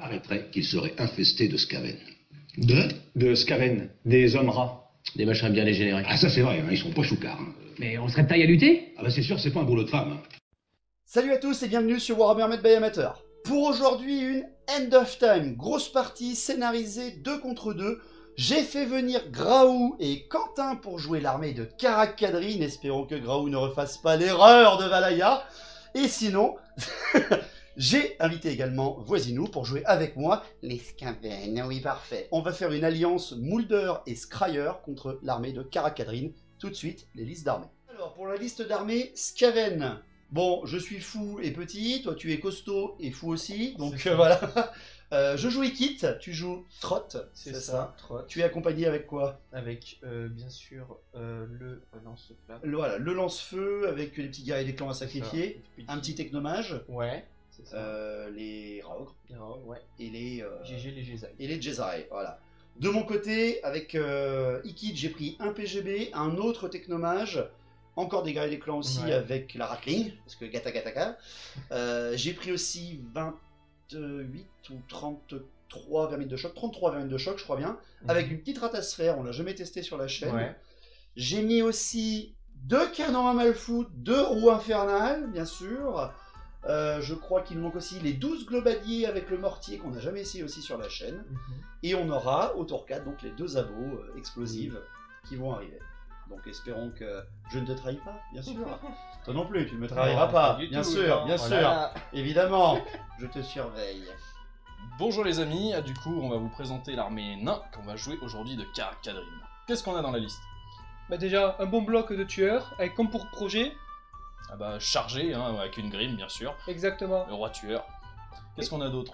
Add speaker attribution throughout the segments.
Speaker 1: Paraîtrait qu'il serait infesté de Skaven.
Speaker 2: De Skaven, des hommes rats.
Speaker 3: Des machins bien dégénérés.
Speaker 1: Ah ça c'est vrai, hein, ils sont pas choucards. Hein.
Speaker 3: Mais on serait de taille à lutter?
Speaker 1: Ah bah c'est sûr, c'est pas un boulot de femme. Hein.
Speaker 4: Salut à tous et bienvenue sur Warhammer Made by Amateur. Pour aujourd'hui, une End of Time, grosse partie scénarisée 2 contre 2. J'ai fait venir Graou et Quentin pour jouer l'armée de Karak Kadrin, espérons que Graou ne refasse pas l'erreur de Valaya. Et sinon, j'ai invité également Voisinou pour jouer avec moi les Skaven. Oui, parfait. On va faire une alliance Moulder et Scryer contre l'armée de Karak Kadrin. Tout de suite, les listes d'armées. Alors, pour la liste d'armées, Skaven. Bon, je suis fou et petit, toi tu es costaud et fou aussi, donc voilà. Je joue Ikit, tu joues Trott, c'est ça.
Speaker 5: Trott.
Speaker 4: Tu es accompagné avec quoi?
Speaker 5: Avec, bien sûr, le lance-flamme.
Speaker 4: Voilà, le lance-feu avec les petits guerriers des clans à sacrifier, un petit technomage,
Speaker 5: Ouais, c'est ça.
Speaker 4: les Raogres
Speaker 5: Ouais.
Speaker 4: et les
Speaker 5: GG, les Jedi.
Speaker 4: et les Jezai, voilà. De mon côté, avec Ikit, j'ai pris un PGB, un autre technomage, encore des guerriers des clans aussi avec la Ratling, parce que gata gata gata. J'ai pris aussi 28 ou 33 vermines de choc, 33 vermines de choc je crois bien, avec une petite ratasphère, on l'a jamais testé sur la chaîne.
Speaker 5: Ouais.
Speaker 4: J'ai mis aussi 2 canons à Malfoot, 2 roues infernales, bien sûr. Je crois qu'il manque aussi les 12 globaliers avec le mortier qu'on n'a jamais essayé aussi sur la chaîne. Et on aura au tour 4 donc les 2 abos explosives qui vont arriver. Donc espérons que je ne te trahis pas, bien sûr. Toi non plus, tu ne me trahiras pas, bien sûr, bien sûr. Évidemment, je te surveille.
Speaker 6: Bonjour les amis, du coup on va vous présenter l'armée nain qu'on va jouer aujourd'hui de Karak Kadrin. Qu'est-ce qu'on a dans la liste?
Speaker 7: Bah déjà, un bon bloc de tueurs, avec comme pour projet.
Speaker 6: Ah bah chargé, hein, avec une grime bien sûr,
Speaker 7: Exactement.
Speaker 6: le roi tueur. Qu'est-ce qu'on a d'autre?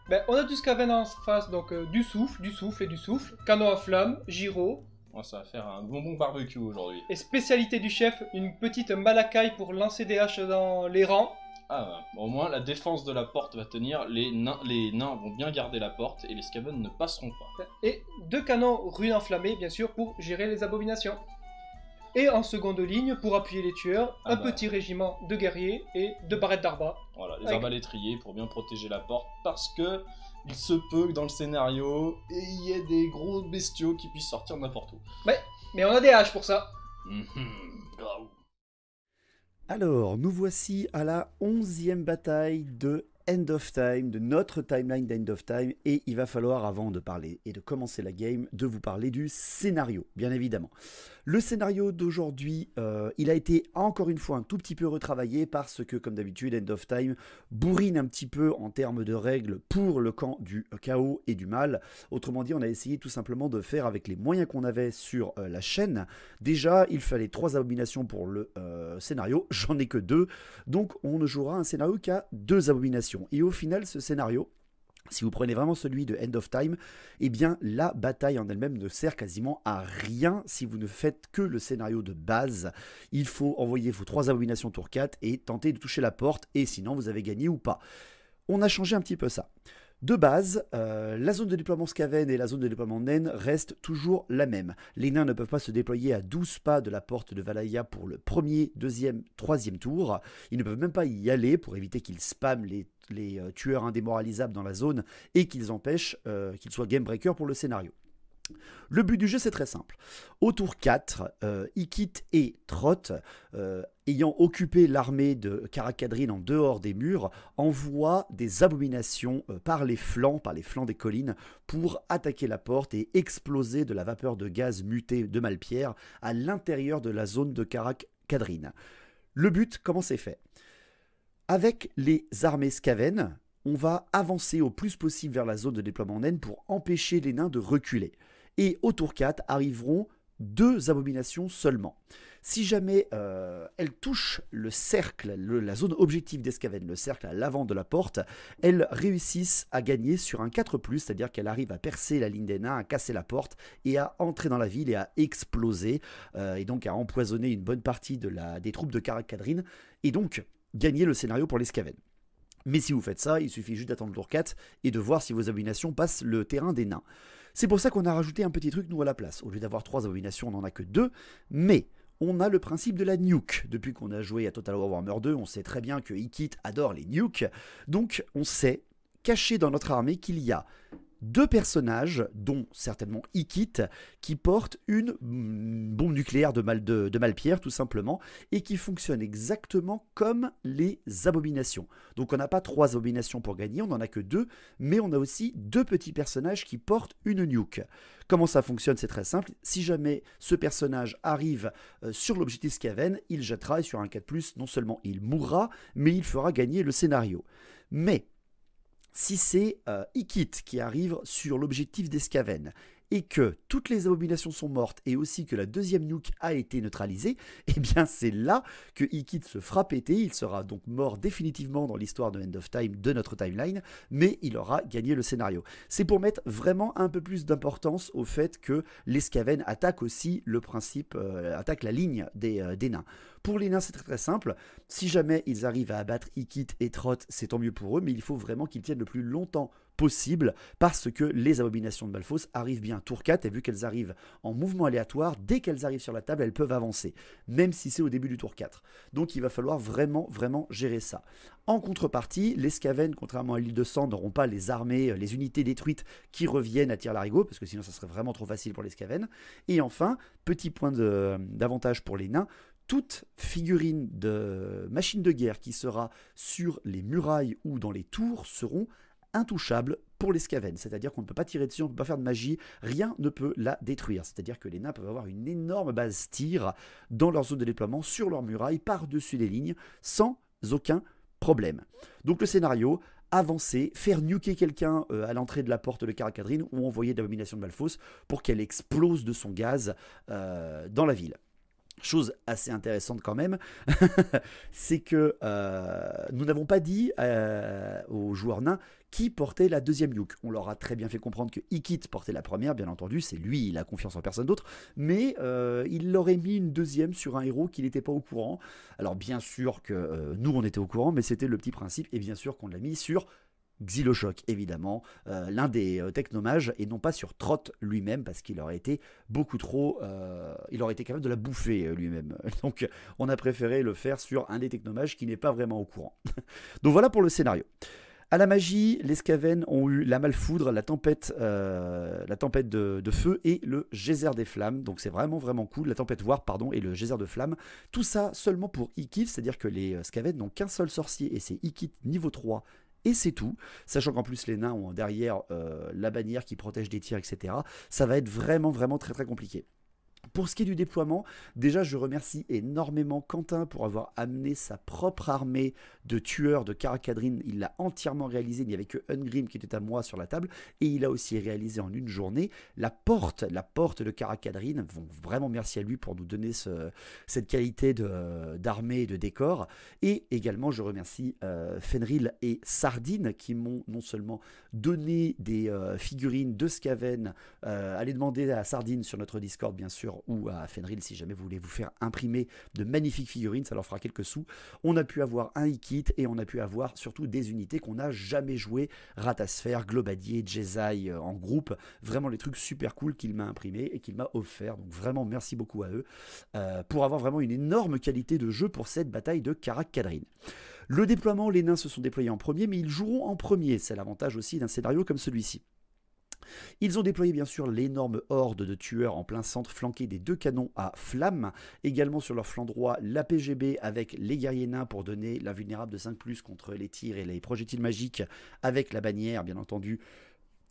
Speaker 7: Bah, on a du Skaven en face, donc du souffle et du souffle. Canon à flamme, gyro.
Speaker 6: Oh, ça va faire un bonbon barbecue aujourd'hui.
Speaker 7: Et spécialité du chef, une petite malacaille pour lancer des haches dans les rangs.
Speaker 6: Ah, au moins la défense de la porte va tenir, les nains vont bien garder la porte et les Skaven ne passeront pas.
Speaker 7: Et 2 canons runes enflammées, bien sûr, pour gérer les abominations. Et en seconde ligne, pour appuyer les tueurs, un petit régiment de guerriers et 2 barrettes d'arba.
Speaker 6: Voilà, les arbalétriers pour bien protéger la porte, parce que il se peut que dans le scénario, il y ait des gros bestiaux qui puissent sortir n'importe où.
Speaker 7: Mais on a des haches pour ça.
Speaker 6: Graou.
Speaker 4: Alors, nous voici à la 11e bataille de End of Time, de notre timeline d'End of Time, et il va falloir, avant de parler et de commencer la game, de vous parler du scénario, bien évidemment. Le scénario d'aujourd'hui, il a été encore une fois un tout petit peu retravaillé parce que, comme d'habitude, End of Time bourrine un petit peu en termes de règles pour le camp du chaos et du mal. Autrement dit, on a essayé tout simplement de faire avec les moyens qu'on avait sur la chaîne. Déjà, il fallait 3 abominations pour le scénario, j'en ai que 2, donc on ne jouera un scénario qu'à 2 abominations. Et au final, ce scénario, si vous prenez vraiment celui de End of Time, eh bien la bataille en elle-même ne sert quasiment à rien si vous ne faites que le scénario de base. Il faut envoyer vos 3 abominations tour 4 et tenter de toucher la porte, et sinon vous avez gagné ou pas. On a changé un petit peu ça. De base, la zone de déploiement Skaven et la zone de déploiement naine restent toujours la même. Les nains ne peuvent pas se déployer à 12 pas de la porte de Valaya pour le premier, deuxième, troisième tour. Ils ne peuvent même pas y aller pour éviter qu'ils spamment les tueurs indémoralisables dans la zone et qu'ils empêchent qu'ils soient game breaker pour le scénario. Le but du jeu, c'est très simple. Au tour 4, Ikit et Trott, ayant occupé l'armée de Karak Kadrin en dehors des murs, envoient des abominations par les flancs des collines pour attaquer la porte et exploser de la vapeur de gaz mutée de Malpierre à l'intérieur de la zone de Karak Kadrin. Le but, comment c'est fait? Avec les armées Skaven, on va avancer au plus possible vers la zone de déploiement naine pour empêcher les nains de reculer. Et au tour 4 arriveront 2 abominations seulement. Si jamais elles touchent le cercle, la zone objective des Skaven, le cercle à l'avant de la porte, elles réussissent à gagner sur un 4+, c'est-à-dire qu'elles arrivent à percer la ligne des nains, à casser la porte et à entrer dans la ville et à exploser, et donc à empoisonner une bonne partie des troupes de Karak Kadrin, et donc gagner le scénario pour les Skaven. Mais si vous faites ça, il suffit juste d'attendre le tour 4 et de voir si vos abominations passent le terrain des nains. C'est pour ça qu'on a rajouté un petit truc, nous, à la place. Au lieu d'avoir 3 abominations, on n'en a que 2, mais on a le principe de la nuke. Depuis qu'on a joué à Total War Warhammer 2, on sait très bien que Ikit adore les nukes, donc on sait caché dans notre armée qu'il y a 2 personnages, dont certainement Ikit, qui portent une bombe nucléaire de Malpierre, tout simplement, et qui fonctionne exactement comme les abominations. Donc on n'a pas 3 abominations pour gagner, on n'en a que 2, mais on a aussi 2 petits personnages qui portent une nuke. Comment ça fonctionne? C'est très simple. Si jamais ce personnage arrive sur l'objectif Skaven, il jettera, et sur un 4+, non seulement il mourra, mais il fera gagner le scénario. Mais si c'est Ikit qui arrive sur l'objectif des Skaven et que toutes les abominations sont mortes et aussi que la deuxième nuke a été neutralisée, eh bien c'est là que Ikit se fera péter. Il sera donc mort définitivement dans l'histoire de End of Time de notre timeline, mais il aura gagné le scénario. C'est pour mettre vraiment un peu plus d'importance au fait que les Skaven attaquent aussi le principe, attaquent la ligne des nains. Pour les nains, c'est très très simple. Si jamais ils arrivent à abattre Ikit et Trot, c'est tant mieux pour eux, mais il faut vraiment qu'ils tiennent le plus longtemps possible parce que les abominations de Malphos arrivent bien tour 4 et vu qu'elles arrivent en mouvement aléatoire, dès qu'elles arrivent sur la table, elles peuvent avancer, même si c'est au début du tour 4. Donc il va falloir vraiment gérer ça. En contrepartie, les Skaven, contrairement à l'île de Sang, n'auront pas les armées, les unités détruites qui reviennent à tir-larigot, parce que sinon ça serait vraiment trop facile pour les Skaven. Et enfin, petit point d'avantage pour les nains, toute figurine de machine de guerre qui sera sur les murailles ou dans les tours seront intouchables pour les Skaven. C'est-à-dire qu'on ne peut pas tirer dessus, on ne peut pas faire de magie, rien ne peut la détruire. C'est-à-dire que les nains peuvent avoir une énorme base tir dans leur zone de déploiement, sur leurs murailles, par-dessus les lignes, sans aucun problème. Donc le scénario, avancer, faire nuker quelqu'un à l'entrée de la porte de Karakadrin ou envoyer l'abomination de Malphos pour qu'elle explose de son gaz dans la ville. Chose assez intéressante quand même, c'est que nous n'avons pas dit aux joueurs nains qui portait la deuxième nuke. On leur a très bien fait comprendre que Ikit portait la première, bien entendu, c'est lui, il a confiance en personne d'autre, mais il leur a mis une deuxième sur un héros qui n'était pas au courant. Alors bien sûr que nous on était au courant, mais c'était le petit principe, et bien sûr qu'on l'a mis sur Xylochoc, évidemment, l'un des technomages, et non pas sur Trot lui-même, parce qu'il aurait été beaucoup trop... il aurait été capable de la bouffer lui-même. Donc on a préféré le faire sur un des technomages qui n'est pas vraiment au courant. Donc voilà pour le scénario. À la magie, les Skaven ont eu la Malfoudre, la tempête de feu et le geyser des flammes. Donc c'est vraiment cool. La tempête warp, pardon, et le geyser de flammes. Tout ça seulement pour Ikit, c'est-à-dire que les Skaven n'ont qu'un seul sorcier et c'est Ikit niveau 3. Et c'est tout, sachant qu'en plus les nains ont derrière la bannière qui protège des tirs, etc. Ça va être vraiment très compliqué. Pour ce qui est du déploiement, déjà je remercie énormément Quentin pour avoir amené sa propre armée de tueurs de Karakadrin. Il l'a entièrement réalisé, il n'y avait que Ungrim qui était à moi sur la table, et il a aussi réalisé en une journée la porte de Karakadrin. Bon, vraiment merci à lui pour nous donner cette qualité d'armée et de décor. Et également je remercie Fenrir et Sardine qui m'ont non seulement donné des figurines de Skaven. Allez demander à Sardine sur notre Discord bien sûr, ou à Fenrir si jamais vous voulez vous faire imprimer de magnifiques figurines, ça leur fera quelques sous. On a pu avoir un Ikit et on a pu avoir surtout des unités qu'on n'a jamais joué, Ratasphère, Globadier, Jesai en groupe, vraiment les trucs super cool qu'il m'a imprimé et qu'il m'a offert, donc vraiment merci beaucoup à eux pour avoir vraiment une énorme qualité de jeu pour cette bataille de Karakadrin. Le déploiement, les nains se sont déployés en premier, mais ils joueront en premier, c'est l'avantage aussi d'un scénario comme celui-ci. Ils ont déployé bien sûr l'énorme horde de tueurs en plein centre, flanqués des 2 canons à flammes. Également sur leur flanc droit, la PGB avec les guerriers nains pour donner l'invulnérable de 5+, contre les tirs et les projectiles magiques, avec la bannière bien entendu,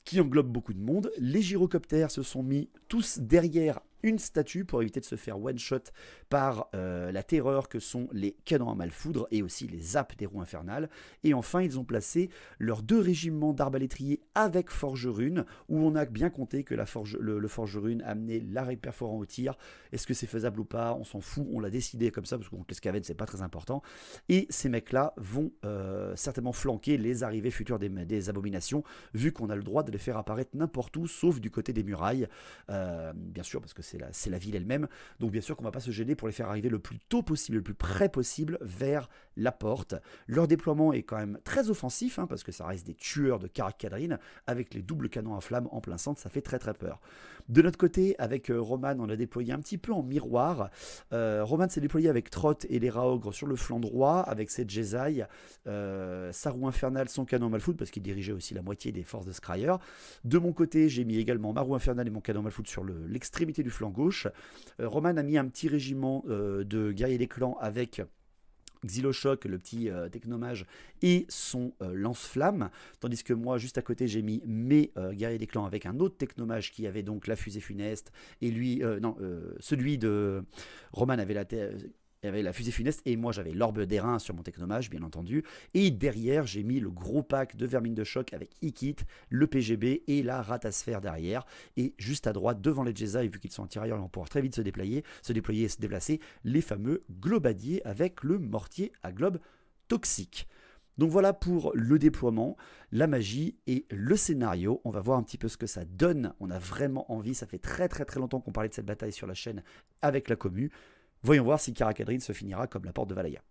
Speaker 4: qui englobe beaucoup de monde. Les gyrocoptères se sont mis tous derrière une statue pour éviter de se faire one-shot par la terreur que sont les canons à Malfoudre et aussi les zappes des roues infernales. Et enfin, ils ont placé leurs 2 régiments d'arbalétriers avec forgerune, où on a bien compté que le forgerune amenait l'arc perforant au tir. Est-ce que c'est faisable ou pas? On s'en fout, on l'a décidé comme ça, parce que les Skaven, c'est pas très important. Et ces mecs-là vont certainement flanquer les arrivées futures des abominations, vu qu'on a le droit de les faire apparaître n'importe où, sauf du côté des murailles, bien sûr, parce que c'est la ville elle-même. Donc bien sûr qu'on ne va pas se gêner pour les faire arriver le plus tôt possible, le plus près possible vers la porte. Leur déploiement est quand même très offensif, hein, parce que ça reste des tueurs de Karak-Kadrin, avec les doubles canons à flammes en plein centre, ça fait très très peur. De notre côté, avec Roman, on a déployé un petit peu en miroir. Roman s'est déployé avec Trott et les Raogres sur le flanc droit, avec ses Jesai, sa roue infernale, son canon Malfoot, parce qu'il dirigeait aussi la moitié des forces de Scryer. De mon côté, j'ai mis également ma roue infernale et mon canon Malfoot sur l'extrémité du flanc gauche. Roman a mis un petit régiment de guerriers des clans avec Xylochoc, le petit technomage, et son lance-flamme, tandis que moi, juste à côté, j'ai mis mes guerriers des clans avec un autre technomage qui avait donc la fusée funeste, et lui, celui de Roman avait la fusée funeste, et moi j'avais l'orbe d'airain sur mon technomage, bien entendu. Et derrière, j'ai mis le gros pack de vermine de choc avec Ikit, le PGB et la ratasphère derrière. Et juste à droite, devant les Jesai, vu qu'ils sont en tirailleurs, ils vont pouvoir très vite se déployer et se déplacer, les fameux globadiers avec le mortier à globe toxique. Donc voilà pour le déploiement, la magie et le scénario. On va voir un petit peu ce que ça donne. On a vraiment envie, ça fait très très très longtemps qu'on parlait de cette bataille sur la chaîne avec la commu. Voyons voir si Karak-Kadrin se finira comme la porte de Valaya.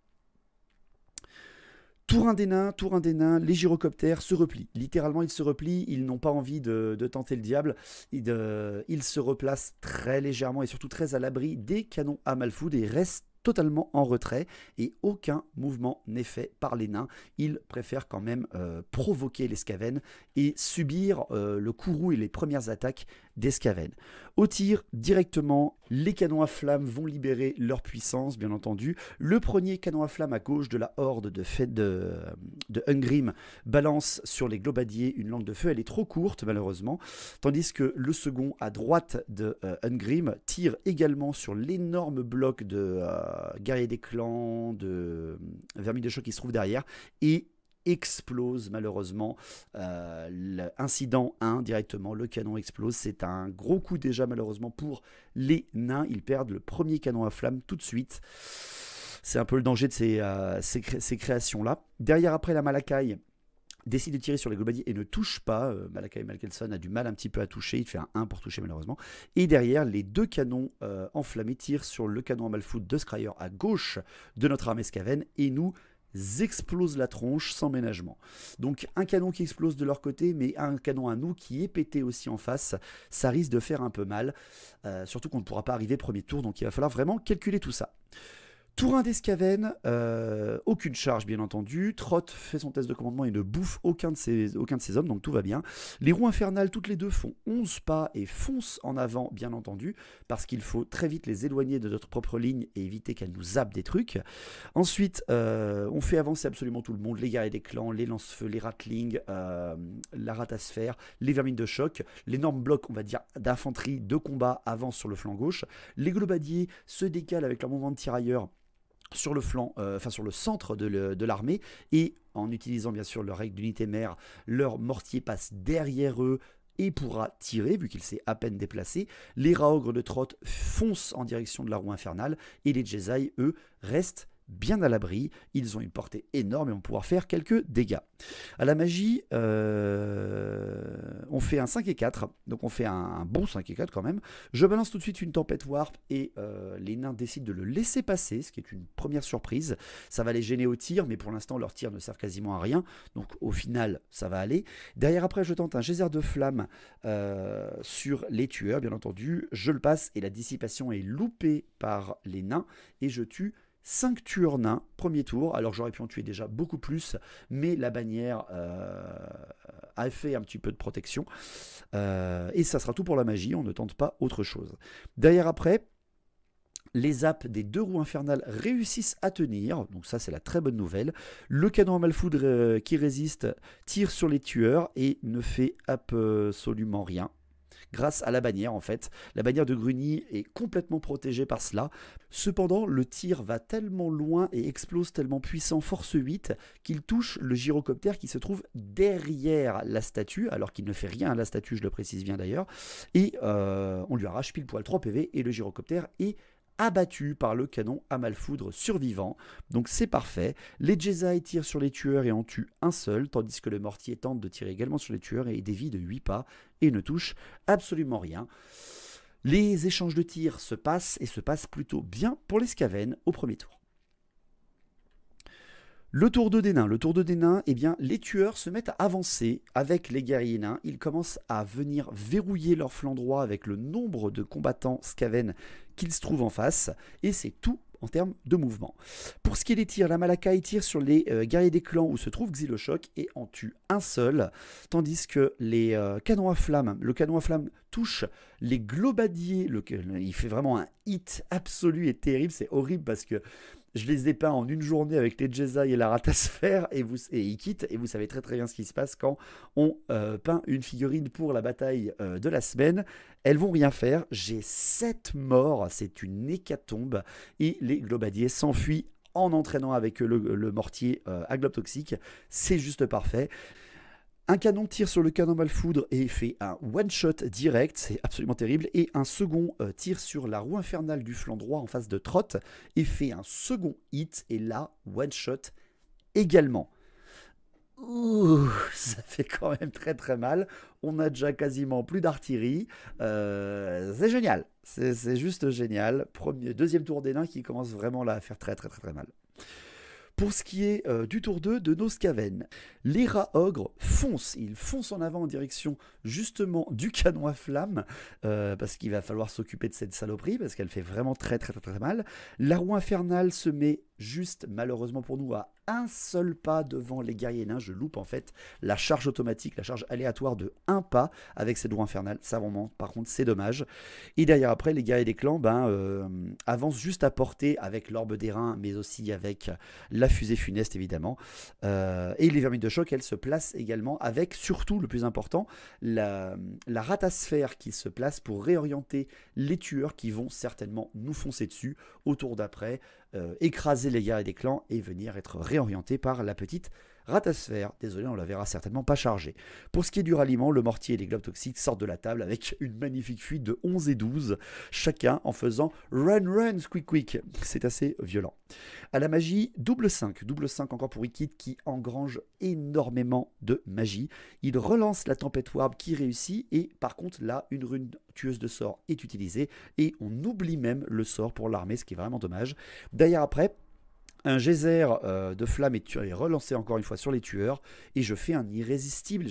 Speaker 4: Tour 1 des nains, les gyrocoptères se replient. Littéralement, ils se replient, ils n'ont pas envie de tenter le diable. Ils se replacent très légèrement et surtout très à l'abri des canons à Malfood et restent totalement en retrait et aucun mouvement n'est fait par les nains. Ils préfèrent quand même provoquer les Skaven et subir le courroux et les premières attaques des Skaven. Au tir, directement, les canons à flammes vont libérer leur puissance, bien entendu. Le premier canon à flammes à gauche de la horde de Ungrim balance sur les globadiers une langue de feu. Elle est trop courte, malheureusement. Tandis que le second, à droite de Ungrim, tire également sur l'énorme bloc de guerriers des clans, de vermine de choc qui se trouve derrière, et explose malheureusement. Incident 1 directement, le canon explose. C'est un gros coup déjà malheureusement pour les nains. Ils perdent le premier canon à flamme tout de suite. C'est un peu le danger de ces créations-là. Derrière, après, la Malakai décide de tirer sur les globadiers et ne touche pas. Malakai Malkelson a du mal un petit peu à toucher. Il fait un 1 pour toucher malheureusement. Et derrière, les deux canons enflammés tirent sur le canon à Malfoot de Scryer à gauche de notre armée Skaven et nous explose la tronche sans ménagement. Donc un canon qui explose de leur côté, mais un canon à nous qui est pété aussi en face, ça risque de faire un peu mal, surtout qu'on ne pourra pas arriver premier tour, donc il va falloir vraiment calculer tout ça. Tour 1 des Skaven, aucune charge bien entendu. Trott fait son test de commandement et ne bouffe aucun de ses hommes, donc tout va bien. Les roues infernales, toutes les deux, font 11 pas et foncent en avant, bien entendu, parce qu'il faut très vite les éloigner de notre propre ligne et éviter qu'elles nous zappent des trucs. Ensuite, on fait avancer absolument tout le monde, les guerriers des clans, les lance-feux, les ratlings, la ratasphère, les vermines de choc. L'énorme bloc, on va dire, d'infanterie de combat avance sur le flanc gauche. Les globadiers se décalent avec leur mouvement de tirailleurs sur le flanc, sur le centre de l'armée, et en utilisant bien sûr leur règle d'unité mère, leur mortier passe derrière eux et pourra tirer vu qu'il s'est à peine déplacé. Les Raogres de Trott foncent en direction de la roue infernale et les Jesai, eux, restent bien à l'abri. Ils ont une portée énorme et vont pouvoir faire quelques dégâts. À la magie, on fait un 5 et 4, donc on fait un bon 5 et 4 quand même. Je balance tout de suite une tempête warp et les nains décident de le laisser passer, ce qui est une première surprise. Ça va les gêner au tir, mais pour l'instant leurs tirs ne servent quasiment à rien, donc au final ça va aller. Derrière, après, je tente un geyser de flamme sur les tueurs, bien entendu. Je le passe et la dissipation est loupée par les nains et je tue 5 tueurs nains, premier tour. Alors j'aurais pu en tuer déjà beaucoup plus, mais la bannière a fait un petit peu de protection. Et ça sera tout pour la magie, on ne tente pas autre chose. Derrière, après, les zaps des deux roues infernales réussissent à tenir, donc ça c'est la très bonne nouvelle. Le canon à Malfoudre qui résiste tire sur les tueurs et ne fait absolument rien. Grâce à la bannière, en fait. La bannière de Grugny est complètement protégée par cela. Cependant, le tir va tellement loin et explose tellement puissant, force 8, qu'il touche le gyrocoptère qui se trouve derrière la statue, alors qu'il ne fait rien à la statue, je le précise bien d'ailleurs. Et on lui arrache pile poil 3 PV et le gyrocoptère est abattu par le canon à Malfoudre survivant. Donc c'est parfait. Les Jesai tirent sur les tueurs et en tuent un seul, tandis que le mortier tente de tirer également sur les tueurs et dévie de 8 pas et ne touche absolument rien. Les échanges de tirs se passent et se passent plutôt bien pour les Skaven au premier tour. Le tour 2 des nains. Le tour 2 des nains, eh bien, les tueurs se mettent à avancer avec les guerriers nains. Ils commencent à venir verrouiller leur flanc droit avec le nombre de combattants Skaven qu'ils se trouvent en face. Et c'est tout en termes de mouvement. Pour ce qui est des tirs, la Malakai tire sur les guerriers des clans où se trouve Xylochoc et en tue un seul, tandis que les canons à flamme, le canon à flamme touche les globadiers, il fait vraiment un hit absolu et terrible, c'est horrible parce que je les ai peints en une journée avec les Jesai et la Ratasphère et ils quittent et vous savez très très bien ce qui se passe quand on peint une figurine pour la bataille de la semaine. Elles vont rien faire, j'ai 7 morts, c'est une hécatombe et les globadiers s'enfuient en entraînant avec le mortier à globe toxique, c'est juste parfait. Un canon tire sur le canon Malfoudre et fait un one-shot direct, c'est absolument terrible. Et un second tire sur la roue infernale du flanc droit en face de Trott et fait un second hit, et là, one-shot également. Ouh, ça fait quand même très très mal. On a déjà quasiment plus d'artillerie. C'est génial, c'est juste génial. Deuxième tour des nains qui commence vraiment là à faire très très très très mal. Pour ce qui est du tour 2 de nos Skaven, les rats ogres foncent, ils foncent en avant en direction justement du canon à flamme, parce qu'il va falloir s'occuper de cette saloperie, parce qu'elle fait vraiment très très très très mal. La roue infernale se met juste, malheureusement pour nous, à un seul pas devant les guerriers nains. Je loupe en fait la charge automatique, la charge aléatoire de un pas avec cette roue infernale. Ça vraiment, par contre, c'est dommage. Et derrière après, les guerriers des clans avancent juste à portée avec l'orbe d'airain, mais aussi avec la fusée funeste évidemment. Et les vermines de choc, elles se placent également avec, surtout le plus important, la ratasphère qui se place pour réorienter les tueurs qui vont certainement nous foncer dessus au tour d'après, écraser les guerriers des clans et venir être réorientés par la petite ratasphère. Désolé, on la verra certainement pas chargée. Pour ce qui est du ralliement, le mortier et les globes toxiques sortent de la table avec une magnifique fuite de 11 et 12, chacun en faisant run run squeak quick. C'est assez violent. À la magie, double 5 encore pour Wicked qui engrange énormément de magie. Il relance la tempête warp qui réussit et par contre là, une rune tueuse de sort est utilisée et on oublie même le sort pour l'armée, ce qui est vraiment dommage. D'ailleurs après, un geyser de flammes est relancé encore une fois sur les tueurs et je fais un irrésistible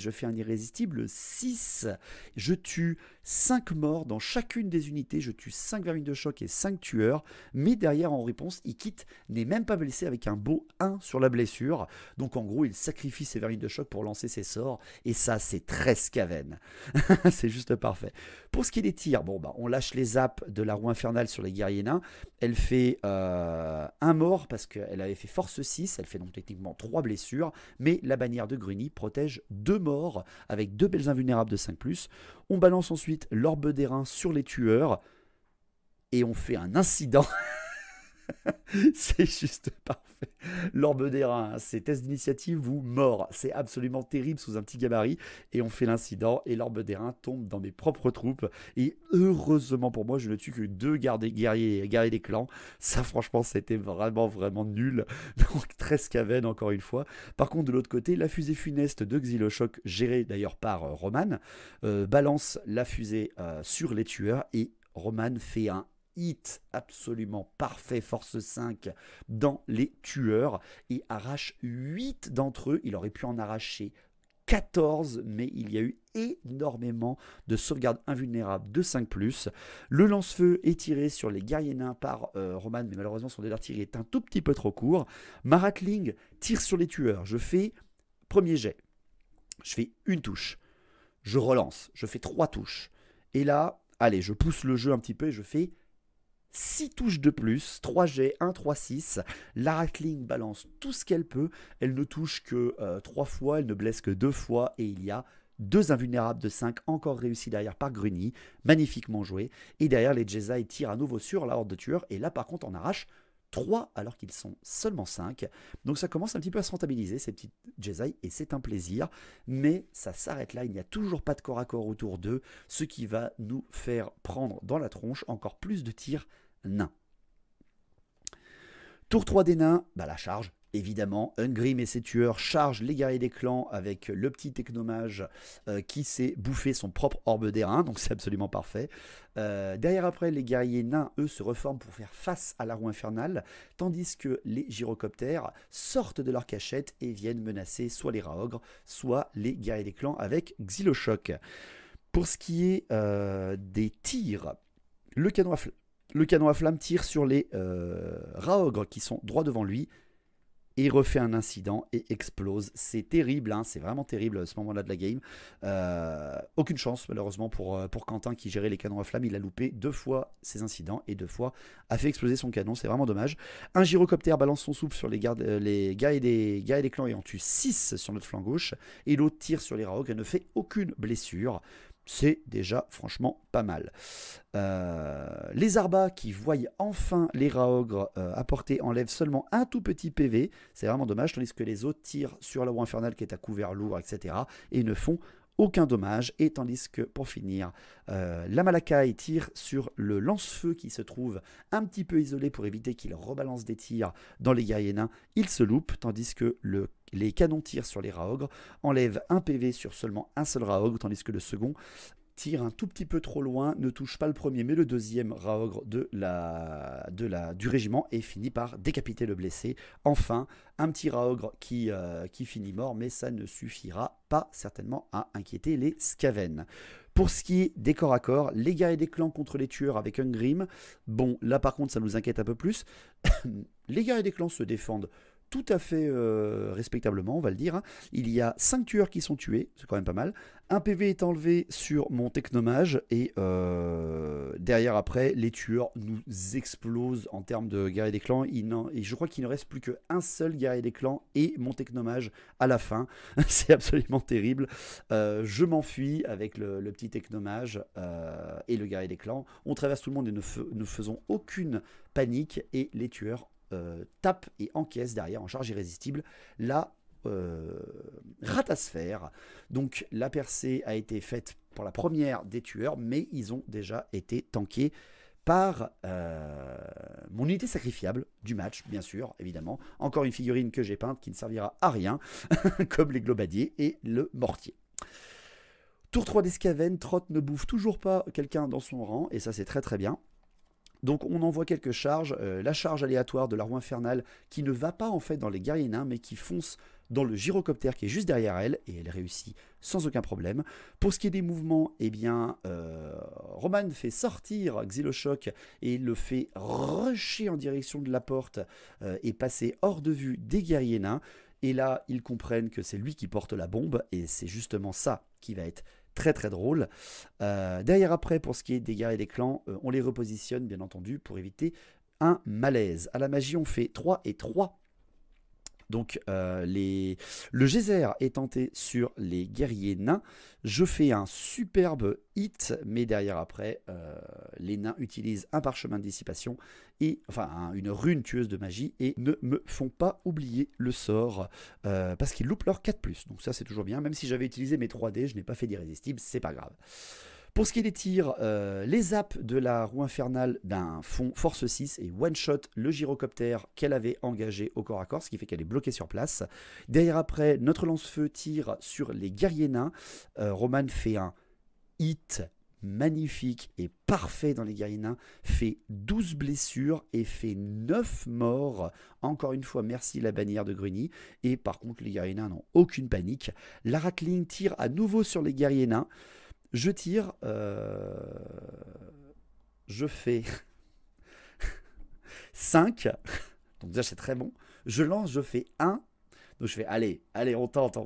Speaker 4: 6. Je tue 5 morts dans chacune des unités, je tue 5 vermines de choc et 5 tueurs, mais derrière en réponse, Ikit n'est même pas blessé avec un beau 1 sur la blessure. Donc en gros, il sacrifie ses vermines de choc pour lancer ses sorts et ça c'est très Skaven. C'est juste parfait. Pour ce qui est des tirs, on lâche les zaps de la roue infernale sur les guerriers nains. Elle fait un mort parce qu'elle avait fait force 6, elle fait donc techniquement 3 blessures, mais la bannière de Gruni protège 2 morts avec 2 belles invulnérables de 5+. On balance ensuite l'orbe d'airain sur les tueurs et on fait un incident. C'est juste parfait. L'orbe d'airain, c'est test d'initiative ou mort. C'est absolument terrible sous un petit gabarit. Et on fait l'incident et l'orbe d'airain tombe dans mes propres troupes. Et heureusement pour moi, je ne tue que 2 guerriers des clans. Ça, franchement, c'était vraiment, vraiment nul. Donc, très Skaven, encore une fois. Par contre, de l'autre côté, la fusée funeste de Xylochoc, gérée d'ailleurs par Roman, balance la fusée sur les tueurs. Et Roman fait un hit absolument parfait, force 5 dans les tueurs et arrache 8 d'entre eux. Il aurait pu en arracher 14, mais il y a eu énormément de sauvegardes invulnérables de 5+. Le lance-feu est tiré sur les guerriers nains par Roman, mais malheureusement son dé d'artillerie est un tout petit peu trop court. Ma Ratling tire sur les tueurs. Je fais premier jet. Je fais une touche. Je relance. Je fais 3 touches. Et là, allez, je pousse le jeu un petit peu et je fais 6 touches de plus, 3 jets, 1, 3, 6. La Ratling balance tout ce qu'elle peut. Elle ne touche que 3 fois, elle ne blesse que 2 fois. Et il y a 2 invulnérables de 5 encore réussis derrière par Gruni. Magnifiquement joué. Et derrière, les Jesai tirent à nouveau sur la horde de tueurs. Et là, par contre, on arrache 3 alors qu'ils sont seulement 5. Donc ça commence un petit peu à se rentabiliser, ces petites Jesai, et c'est un plaisir. Mais ça s'arrête là, il n'y a toujours pas de corps à corps autour d'eux, ce qui va nous faire prendre dans la tronche encore plus de tirs nains. Tour 3 des nains, la charge, Évidemment, Ungrim et ses tueurs chargent les guerriers des clans avec le petit technomage qui s'est bouffé son propre orbe d'airain, donc c'est absolument parfait. Derrière après, les guerriers nains, eux, se reforment pour faire face à la roue infernale, tandis que les gyrocoptères sortent de leur cachette et viennent menacer soit les Raogres, soit les guerriers des clans avec Xylochoc. Pour ce qui est des tirs, le canon à flamme tire sur les Raogres qui sont droit devant lui, et refait un incident et explose. C'est terrible, hein, c'est vraiment terrible à ce moment-là de la game. Aucune chance malheureusement pour Quentin qui gérait les canons à flamme. Il a loupé 2 fois ses incidents et 2 fois a fait exploser son canon. C'est vraiment dommage. Un gyrocoptère balance son souffle sur les guerriers des clans et en tue 6 sur notre flanc gauche. Et l'autre tire sur les Raogres et ne fait aucune blessure. C'est déjà franchement pas mal. Les Arbas qui voient enfin les Raogres apporter enlèvent seulement un tout petit PV. C'est vraiment dommage, tandis que les autres tirent sur la roue infernale qui est à couvert lourd, etc. et ne font aucun dommage. Et tandis que, pour finir, la Malakai tire sur le lance-feu qui se trouve un petit peu isolé pour éviter qu'il rebalance des tirs dans les guerriers nains. Il se loupe, tandis que les canons tirent sur les Raogres, enlèvent un PV sur seulement un seul Raogre, tandis que le second tire un tout petit peu trop loin, ne touche pas le premier mais le deuxième Raogre du régiment et finit par décapiter le blessé. Enfin, un petit Raogre qui finit mort, mais ça ne suffira pas certainement à inquiéter les Skaven. Pour ce qui est des corps à corps, les guerriers des clans contre les tueurs avec Ungrim, bon là par contre ça nous inquiète un peu plus. Les guerriers des clans se défendent tout à fait respectablement, on va le dire. Hein. Il y a 5 tueurs qui sont tués, c'est quand même pas mal. Un PV est enlevé sur mon technomage et derrière après, les tueurs nous explosent en termes de guerriers des clans. Et je crois qu'il ne reste plus qu'un seul guerrier des clans et mon technomage à la fin. C'est absolument terrible. Je m'enfuis avec le petit technomage et le guerrier des clans. On traverse tout le monde et ne faisons aucune panique et les tueurs tape et encaisse derrière en charge irrésistible la ratasphère. Donc la percée a été faite pour la première des tueurs, mais ils ont déjà été tankés par mon unité sacrifiable du match, bien sûr, évidemment. Encore une figurine que j'ai peinte qui ne servira à rien, comme les globadiers et le mortier. Tour 3 des Skaven, Trott ne bouffe toujours pas quelqu'un dans son rang, et ça c'est très très bien. Donc on envoie quelques charges, la charge aléatoire de la roue infernale qui ne va pas en fait dans les guerriers nains mais qui fonce dans le gyrocoptère qui est juste derrière elle et elle réussit sans aucun problème. Pour ce qui est des mouvements, eh bien Roman fait sortir Xylochoc et le fait rusher en direction de la porte et passer hors de vue des guerriers nains. Et là ils comprennent que c'est lui qui porte la bombe et c'est justement ça qui va être très très drôle. Derrière après, pour ce qui est des guerriers des clans, on les repositionne bien entendu pour éviter un malaise. À la magie, on fait 3 et 3. Donc le geyser est tenté sur les guerriers nains. Je fais un superbe hit, mais derrière après, les nains utilisent un parchemin de dissipation, et enfin une rune tueuse de magie, et ne me font pas oublier le sort, parce qu'ils loupent leur 4+. Donc ça c'est toujours bien, même si j'avais utilisé mes 3D, je n'ai pas fait d'irrésistible, c'est pas grave. Pour ce qui est des tirs, les zaps de la roue infernale font force 6 et one-shot le gyrocoptère qu'elle avait engagé au corps à corps, ce qui fait qu'elle est bloquée sur place. Derrière après, notre lance-feu tire sur les guerriers nains. Roman fait un hit magnifique et parfait dans les guerriers nains, fait 12 blessures et fait 9 morts. Encore une fois, merci la bannière de Gruni. Et par contre, les guerriers nains n'ont aucune panique. La Ratling tire à nouveau sur les guerriers nains. Je tire, je fais 5, donc déjà c'est très bon. Je lance, je fais 1, donc je fais allez, on tente,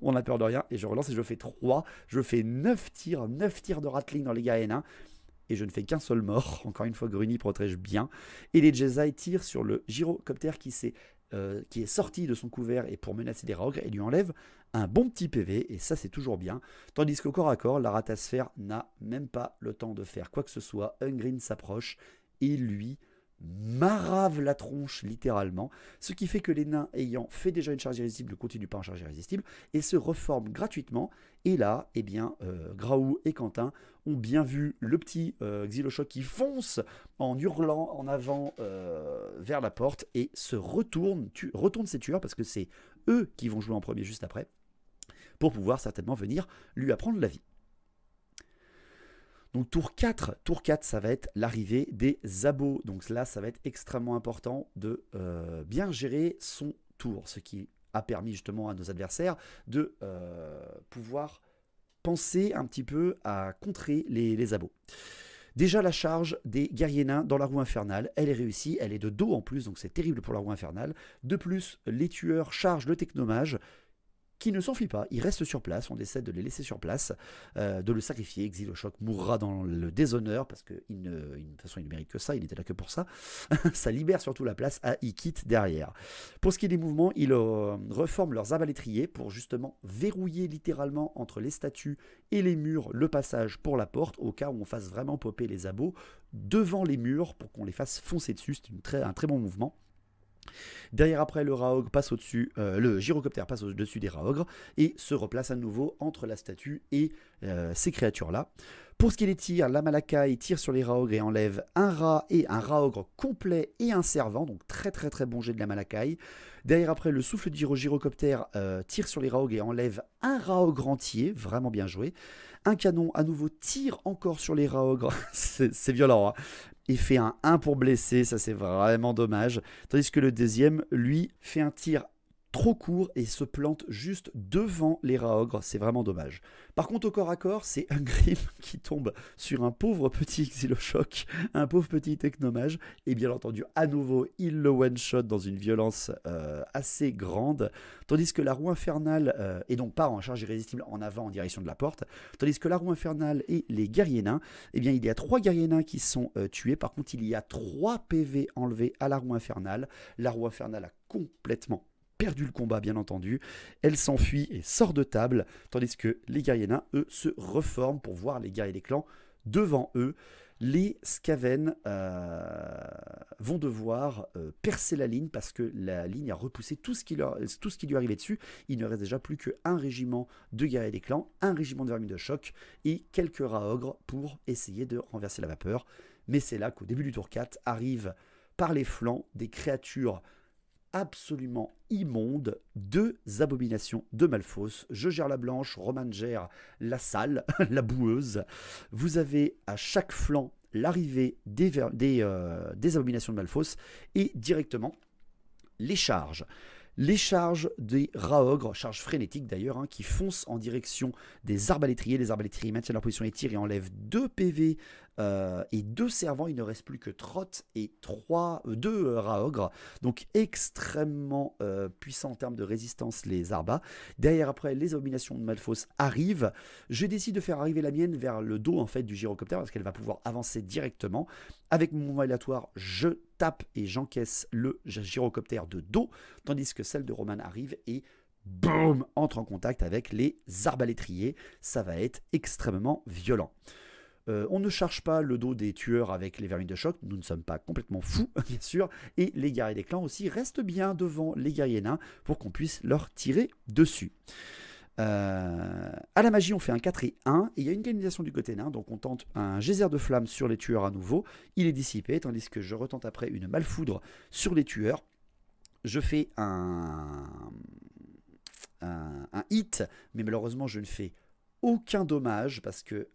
Speaker 4: on a peur de rien, et je relance et je fais 3, je fais 9 tirs de Ratling dans les guerriers nains, et je ne fais qu'un seul mort. Encore une fois, Gruni protège bien, et les Jedi tirent sur le gyrocoptère qui est sorti de son couvert et pour menacer des Raogres et lui enlève un bon petit PV, et ça c'est toujours bien. Tandis qu'au corps à corps, la ratasphère n'a même pas le temps de faire quoi que ce soit. Ungrim s'approche et lui marave la tronche littéralement, ce qui fait que les nains ayant fait déjà une charge irrésistible ne continuent pas en charge irrésistible et se reforment gratuitement. Et là, eh bien, Graou et Quentin ont bien vu le petit Xylochoc qui fonce en hurlant en avant vers la porte et se retourne ses tueurs parce que c'est eux qui vont jouer en premier juste après pour pouvoir certainement venir lui apprendre la vie. Donc tour 4, ça va être l'arrivée des abos. Donc là, ça va être extrêmement important de bien gérer son tour, ce qui a permis justement à nos adversaires de pouvoir penser un petit peu à contrer les abos. Déjà, la charge des guerriers nains dans la roue infernale, elle est réussie, elle est de dos en plus, donc c'est terrible pour la roue infernale. De plus, les tueurs chargent le technomage, qui ne s'enfuit pas, il reste sur place, on essaie de les laisser sur place, de le sacrifier. Xylochoc mourra dans le déshonneur, parce que de toute façon il ne mérite que ça, il n'était là que pour ça. Ça libère surtout la place à Ikit derrière. Pour ce qui est des mouvements, ils reforment leurs arbalétriers pour justement verrouiller littéralement entre les statues et les murs le passage pour la porte, au cas où on fasse vraiment popper les abos devant les murs pour qu'on les fasse foncer dessus. C'est un très bon mouvement. Derrière après le Raogre passe au-dessus, le gyrocoptère passe au-dessus des Raogres et se replace à nouveau entre la statue et ces créatures-là. Pour ce qui est des tirs, la Malakai tire sur les Raogres et enlève un rat et un Raogre complet et un servant, donc très bon jet de la Malakai. Derrière après le souffle du gyrocoptère tire sur les Raogres et enlève un Raogre entier, vraiment bien joué. Un canon à nouveau tire encore sur les Raogres, c'est violent, hein. Et fait un 1 pour blesser, ça c'est vraiment dommage. Tandis que le deuxième, lui, fait un tir trop court et se plante juste devant les Raogres, c'est vraiment dommage. Par contre, au corps à corps, c'est un Grim qui tombe sur un pauvre petit Xylochoc, un pauvre petit technomage, et bien entendu, à nouveau, il le one-shot dans une violence assez grande, tandis que la roue infernale, et donc part en charge irrésistible en avant en direction de la porte, tandis que la roue infernale et les guerriers nains, eh bien il y a 3 guerriers nains qui sont tués, par contre il y a 3 PV enlevés à la roue infernale. La roue infernale a complètement perdu le combat, bien entendu. Elle s'enfuit et sort de table, tandis que les guerriers nains, eux, se reforment pour voir les guerriers des clans devant eux. Les Skaven vont devoir percer la ligne parce que la ligne a repoussé tout ce qui lui arrivait dessus. Il ne reste déjà plus qu'un régiment de guerriers des clans, un régiment de vermines de choc et quelques Raogres pour essayer de renverser la vapeur. Mais c'est là qu'au début du tour 4 arrivent par les flancs des créatures absolument immonde, 2 abominations de Malphos. Je gère la blanche, Roman gère la sale, la boueuse. Vous avez à chaque flanc l'arrivée des abominations de Malphos et directement les charges. Les charges des Raogres, charges frénétiques d'ailleurs, hein, qui foncent en direction des arbalétriers. Les arbalétriers maintiennent leur position et tirent et enlèvent 2 PV et 2 servants. Il ne reste plus que Trot et 2 Raogres. Donc extrêmement puissants en termes de résistance les Arbas. Derrière après, les abominations de Malphos arrivent. Je décide de faire arriver la mienne vers le dos en fait du gyrocoptère parce qu'elle va pouvoir avancer directement. Avec mon mouvement aléatoire, je tape et j'encaisse le gyrocoptère de dos, tandis que celle de Roman arrive et boum, entre en contact avec les arbalétriers. Ça va être extrêmement violent. On ne charge pas le dos des tueurs avec les vermines de choc, nous ne sommes pas complètement fous, bien sûr, et les guerriers des clans aussi restent bien devant les guerriers nains pour qu'on puisse leur tirer dessus. À la magie, on fait un 4 et 1, et il y a une canalisation du côté nain, donc on tente un geyser de flamme sur les tueurs à nouveau, il est dissipé, tandis que je retente après une malfoudre sur les tueurs. Je fais un hit, mais malheureusement je ne fais aucun dommage parce que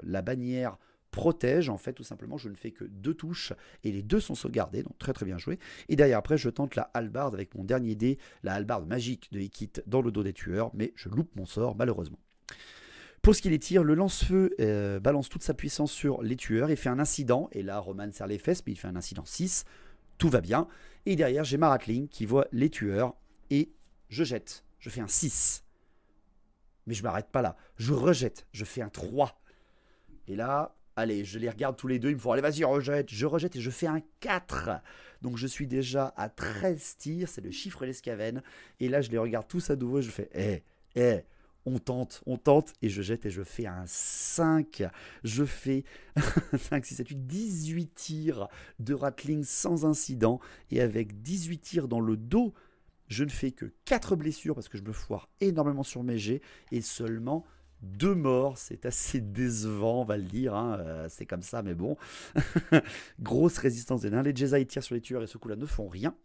Speaker 4: la bannière protège, en fait, tout simplement, je ne fais que 2 touches et les 2 sont sauvegardés, donc très bien joué. Et derrière, après, je tente la hallebarde avec mon dernier dé, la hallebarde magique de Ikit dans le dos des tueurs, mais je loupe mon sort, malheureusement. Pour ce qui est des tirs, le lance-feu balance toute sa puissance sur les tueurs et fait un incident, et là, Roman serre les fesses, mais il fait un incident 6, tout va bien. Et derrière, j'ai ma Ratling qui voit les tueurs, et je jette, je fais un 6. Mais je m'arrête pas là, je rejette, je fais un 3. Et là, allez, je les regarde tous les deux, ils me font, allez vas-y, rejette. Je rejette et je fais un 4. Donc je suis déjà à 13 tirs, c'est le chiffre des Skaven. Et là, je les regarde tous à nouveau et je fais, On tente, et je jette et je fais un 5. Je fais 5, 6, 7, 8, 18 tirs de Ratling sans incident. Et avec 18 tirs dans le dos, je ne fais que 4 blessures parce que je me foire énormément sur mes jets. Et seulement 2 morts. C'est assez décevant, on va le dire. Hein. C'est comme ça, mais bon. Grosse résistance des nains. Les Jedi tirent sur les tueurs et ce coup-là ne font rien.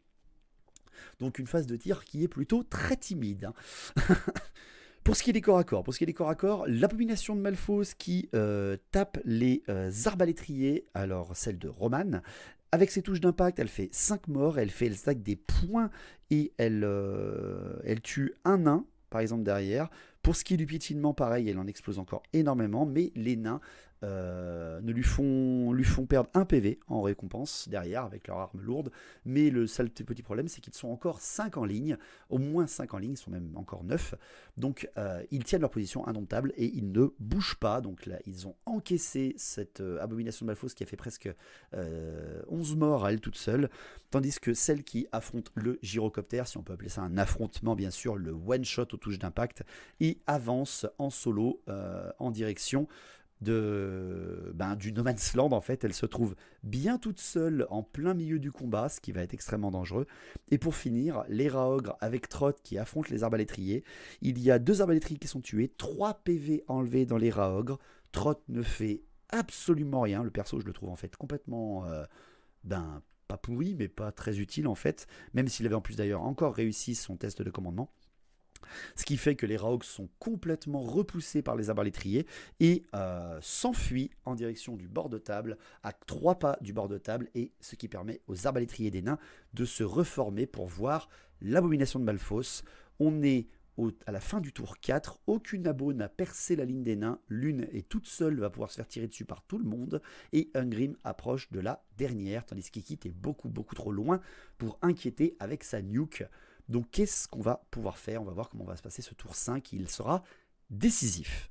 Speaker 4: Donc une phase de tir qui est plutôt très timide. Hein. Pour ce qui est des corps à corps, l'abomination de Malphos qui tape les arbalétriers, alors celle de Roman, avec ses touches d'impact, elle fait 5 morts, elle stack des points et elle tue un nain, par exemple derrière. Pour ce qui est du piétinement, pareil, elle en explose encore énormément, mais les nains lui font perdre un PV en récompense derrière avec leur arme lourde. Mais le seul petit problème, c'est qu'ils sont encore 5 en ligne, au moins 5 en ligne, ils sont même encore 9. Donc ils tiennent leur position indomptable et ils ne bougent pas. Donc là, ils ont encaissé cette abomination de Malphos qui a fait presque 11 morts à elle toute seule. Tandis que celle qui affronte le gyrocoptère, si on peut appeler ça un affrontement bien sûr, le one-shot aux touches d'impact, et avance en solo en direction du No Man's Land. En fait, elle se trouve bien toute seule en plein milieu du combat, ce qui va être extrêmement dangereux. Et pour finir, les Raogres avec Trott qui affrontent les arbalétriers. Il y a 2 arbalétriers qui sont tués, 3 PV enlevés dans les Raogres. Trott ne fait absolument rien. Le perso, je le trouve en fait complètement pas pourri, mais pas très utile en fait, même s'il avait en plus d'ailleurs encore réussi son test de commandement. Ce qui fait que les Raogres sont complètement repoussés par les arbalétriers et s'enfuient en direction du bord de table, à 3 pas du bord de table, et ce qui permet aux arbalétriers des nains de se reformer pour voir l'abomination de Malphos. On est à la fin du tour 4, aucune abo n'a percé la ligne des nains, l'une est toute seule, va pouvoir se faire tirer dessus par tout le monde, et Ungrim approche de la dernière, tandis qu'Ikit est beaucoup trop loin pour inquiéter avec sa nuke. Donc qu'est-ce qu'on va pouvoir faire? On va voir comment va se passer ce tour 5, il sera décisif.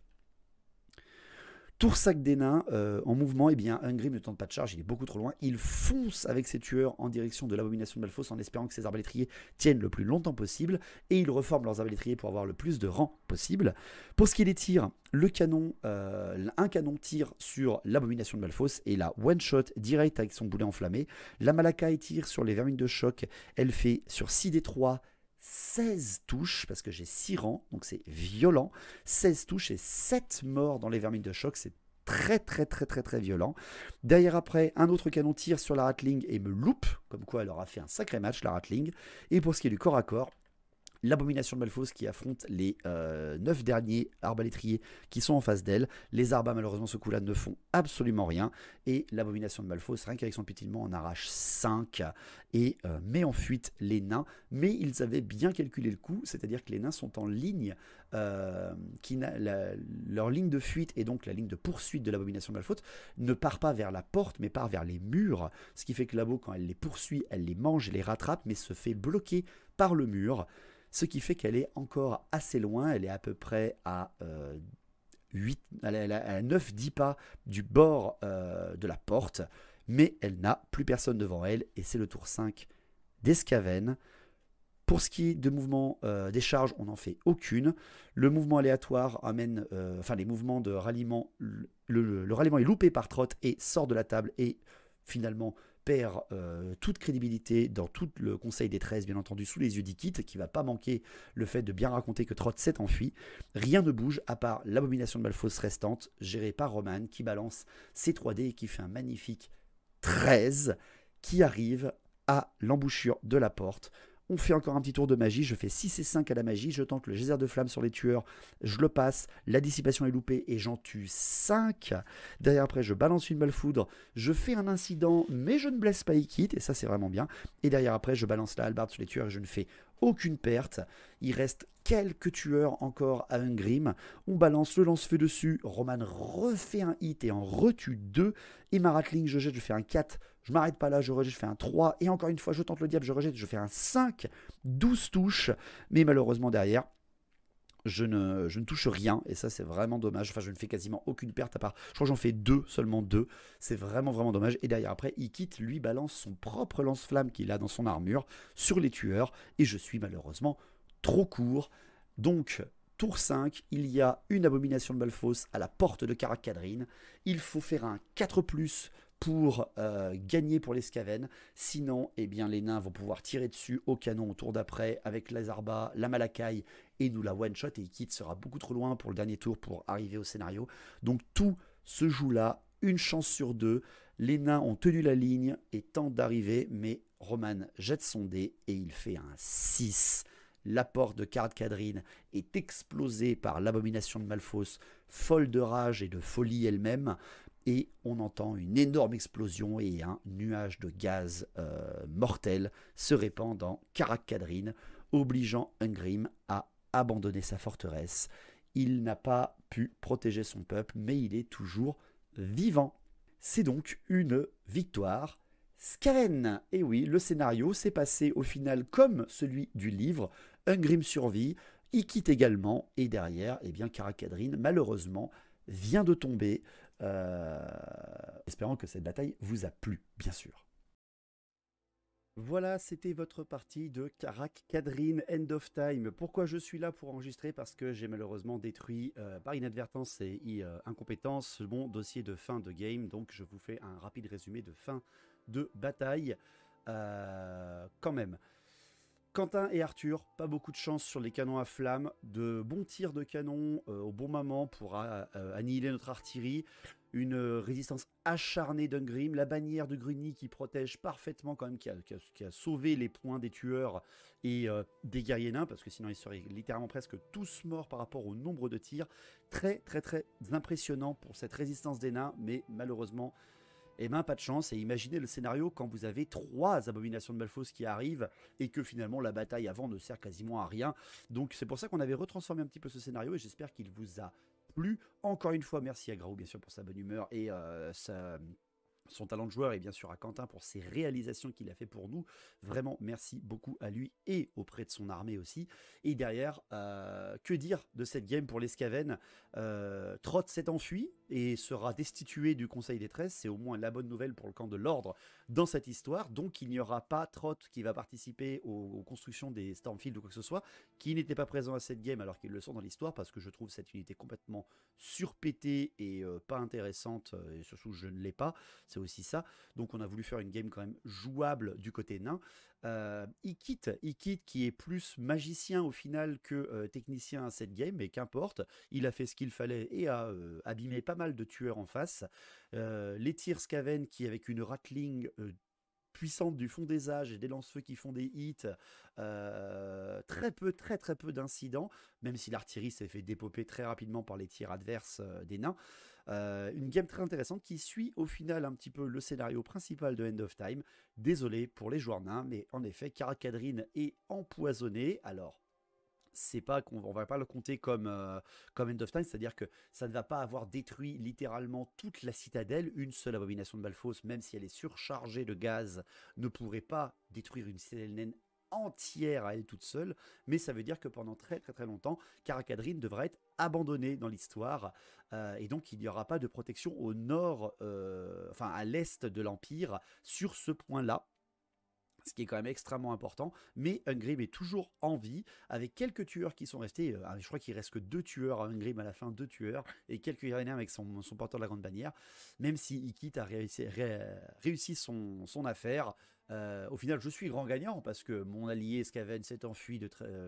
Speaker 4: Tour 5 des nains en mouvement, eh bien Ungrim ne tente pas de charge, il est beaucoup trop loin, il fonce avec ses tueurs en direction de l'abomination de Malphos en espérant que ses arbalétriers tiennent le plus longtemps possible, et ils reforment leurs arbalétriers pour avoir le plus de rang possible. Pour ce qui est des tirs, un canon tire sur l'abomination de Malphos et la one shot direct avec son boulet enflammé. La Malakai tire sur les vermines de choc, elle fait sur 6 des 3 16 touches, parce que j'ai 6 rangs, donc c'est violent. 16 touches et 7 morts dans les vermines de choc, c'est très violent. Derrière après, un autre canon tire sur la Ratling et me loupe, comme quoi elle aura fait un sacré match la Ratling. Et pour ce qui est du corps à corps, l'abomination de Malphos qui affronte les 9 derniers arbalétriers qui sont en face d'elle. Les arbas, malheureusement, ce coup-là ne font absolument rien. Et l'abomination de Malphos, rien qu'avec son pétilement, en arrache 5 et met en fuite les nains. Mais ils avaient bien calculé le coup, c'est-à-dire que les nains sont en ligne, leur ligne de fuite et donc la ligne de poursuite de l'abomination de Malphos ne part pas vers la porte, mais part vers les murs. Ce qui fait que l'abo, quand elle les poursuit, elle les mange, elle les rattrape, mais se fait bloquer par le mur. Ce qui fait qu'elle est encore assez loin, elle est à peu près à 9-10 pas du bord de la porte, mais elle n'a plus personne devant elle, et c'est le tour 5 des Skaven. Pour ce qui est de mouvement des charges, on n'en fait aucune. Le mouvement aléatoire amène, les mouvements de ralliement, le ralliement est loupé par Trott et sort de la table, et finalement perd toute crédibilité dans tout le Conseil des 13, bien entendu, sous les yeux d'Ikit, qui va pas manquer le fait de bien raconter que Trott s'est enfui. Rien ne bouge à part l'abomination de Malphos restante, gérée par Roman, qui balance ses 3D et qui fait un magnifique 13, qui arrive à l'embouchure de la porte. On fait encore un petit tour de magie, je fais 6 et 5 à la magie, je tente le geyser de flamme sur les tueurs, je le passe, la dissipation est loupée et j'en tue 5. Derrière après je balance une malfoudre, je fais un incident mais je ne blesse pas Ikit et ça c'est vraiment bien. Et derrière après je balance la hallebarde sur les tueurs et je ne fais aucune perte. Il reste quelques tueurs encore à Ungrim. On balance le lance-feu dessus. Roman refait un hit et en retue 2. Et ma Ratling, je jette, je fais un 4. Je m'arrête pas là, je rejette, je fais un 3. Et encore une fois, je tente le diable, je rejette, je fais un 5. 12 touches. Mais malheureusement, derrière, je ne touche rien. Et ça, c'est vraiment dommage. Enfin, je ne fais quasiment aucune perte à part. Je crois que j'en fais 2, seulement 2. C'est vraiment dommage. Et derrière, après, Ikit, lui, balance son propre lance-flamme qu'il a dans son armure sur les tueurs. Et je suis malheureusement trop court. Donc, tour 5, il y a une abomination de Malphos à la porte de Karak-Kadrin. Il faut faire un 4+, pour gagner pour les Skaven. Sinon, eh bien, les nains vont pouvoir tirer dessus au canon au tour d'après avec la Zarba, la Malakai et nous la one-shot. Et Ikit sera beaucoup trop loin pour le dernier tour pour arriver au scénario. Donc tout se joue là, une chance sur 2. Les nains ont tenu la ligne et tentent d'arriver, mais Roman jette son dé et il fait un 6. La porte de Karak-Kadrin est explosée par l'abomination de Malphos, folle de rage et de folie elle-même. Et on entend une énorme explosion et un nuage de gaz mortel se répand dans Karak-Kadrin, obligeant Ungrim à abandonner sa forteresse. Il n'a pas pu protéger son peuple, mais il est toujours vivant. C'est donc une victoire Skaven. Et oui, le scénario s'est passé au final comme celui du livre. Ungrim survit, Ikit également, et derrière, eh bien, Karak-Kadrin, malheureusement, vient de tomber. Espérant que cette bataille vous a plu, bien sûr. Voilà, c'était votre partie de Karak-Kadrin End of Time. Pourquoi je suis là pour enregistrer? Parce que j'ai malheureusement détruit par inadvertance et incompétence mon dossier de fin de game. Donc je vous fais un rapide résumé de fin de bataille. Quand même. Quentin et Arthur, pas beaucoup de chance sur les canons à flammes, de bons tirs de canon au bon moment pour annihiler notre artillerie, une résistance acharnée d'Ungrim, la bannière de Gruni qui protège parfaitement quand même, qui a sauvé les points des tueurs et des guerriers nains, parce que sinon ils seraient littéralement presque tous morts par rapport au nombre de tirs. Très très très impressionnant pour cette résistance des nains, mais malheureusement... Eh bien, pas de chance, et imaginez le scénario quand vous avez 3 abominations de Malphos qui arrivent et que finalement la bataille avant ne sert quasiment à rien. Donc c'est pour ça qu'on avait retransformé un petit peu ce scénario et j'espère qu'il vous a plu. Encore une fois, merci à Graou bien sûr pour sa bonne humeur et son talent de joueur et bien sûr à Quentin pour ses réalisations qu'il a fait pour nous. Vraiment, merci beaucoup à lui et auprès de son armée aussi. Et derrière, que dire de cette game pour les Skaven? Trott s'est enfui et sera destitué du Conseil des 13. C'est au moins la bonne nouvelle pour le camp de l'ordre dans cette histoire. Donc il n'y aura pas Trott qui va participer aux constructions des Stormfield ou quoi que ce soit, qui n'était pas présent à cette game alors qu'ils le sont dans l'histoire, parce que je trouve cette unité complètement surpétée et pas intéressante, et surtout je ne l'ai pas. C'est aussi ça. Donc on a voulu faire une game quand même jouable du côté nain. Ikit qui est plus magicien au final que technicien à cette game, mais qu'importe, il a fait ce qu'il fallait et a abîmé pas mal de tueurs en face. Les tirs Skaven qui avec une Ratling puissante du fond des âges et des lance-feux qui font des hits, très peu d'incidents, même si l'artillerie s'est fait dépoper très rapidement par les tirs adverses des nains. Une game très intéressante qui suit au final un petit peu le scénario principal de End of Time. Désolé pour les joueurs nains, mais en effet, Karak-Kadrin est empoisonné. Alors, c'est pas qu'on va pas le compter comme End of Time, c'est-à-dire que ça ne va pas avoir détruit littéralement toute la citadelle. Une seule abomination de Malphos, même si elle est surchargée de gaz, ne pourrait pas détruire une citadelle naine entière à elle toute seule, mais ça veut dire que pendant très longtemps, Karak-Kadrin devra être abandonnée dans l'histoire, et donc il n'y aura pas de protection au nord, enfin à l'est de l'Empire sur ce point-là. Ce qui est quand même extrêmement important, mais Ungrim est toujours en vie, avec quelques tueurs qui sont restés, je crois qu'il reste que 2 tueurs à Ungrim à la fin, 2 tueurs, et quelques Iraniens avec son porteur de la grande bannière, même si Ikit a réussi son affaire. Au final, je suis grand gagnant, parce que mon allié Skaven s'est enfui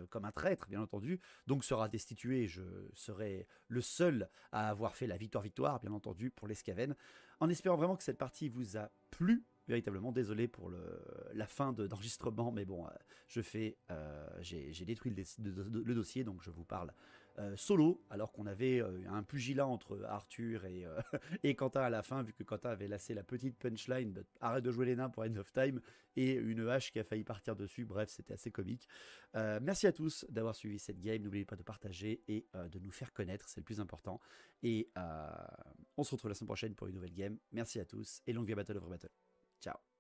Speaker 4: comme un traître, bien entendu, donc sera destitué, je serai le seul à avoir fait la victoire, bien entendu, pour les Skaven, en espérant vraiment que cette partie vous a plu. Véritablement désolé pour la fin d'enregistrement, mais bon, j'ai détruit le dossier, donc je vous parle solo, alors qu'on avait un pugilat entre Arthur et Quentin à la fin, vu que Quentin avait laissé la petite punchline de arrête de jouer les nains pour End of Time, et une hache qui a failli partir dessus. Bref, c'était assez comique. Merci à tous d'avoir suivi cette game, n'oubliez pas de partager et de nous faire connaître, c'est le plus important, et on se retrouve la semaine prochaine pour une nouvelle game. Merci à tous, et longue vie à Battle of Battle. Ciao.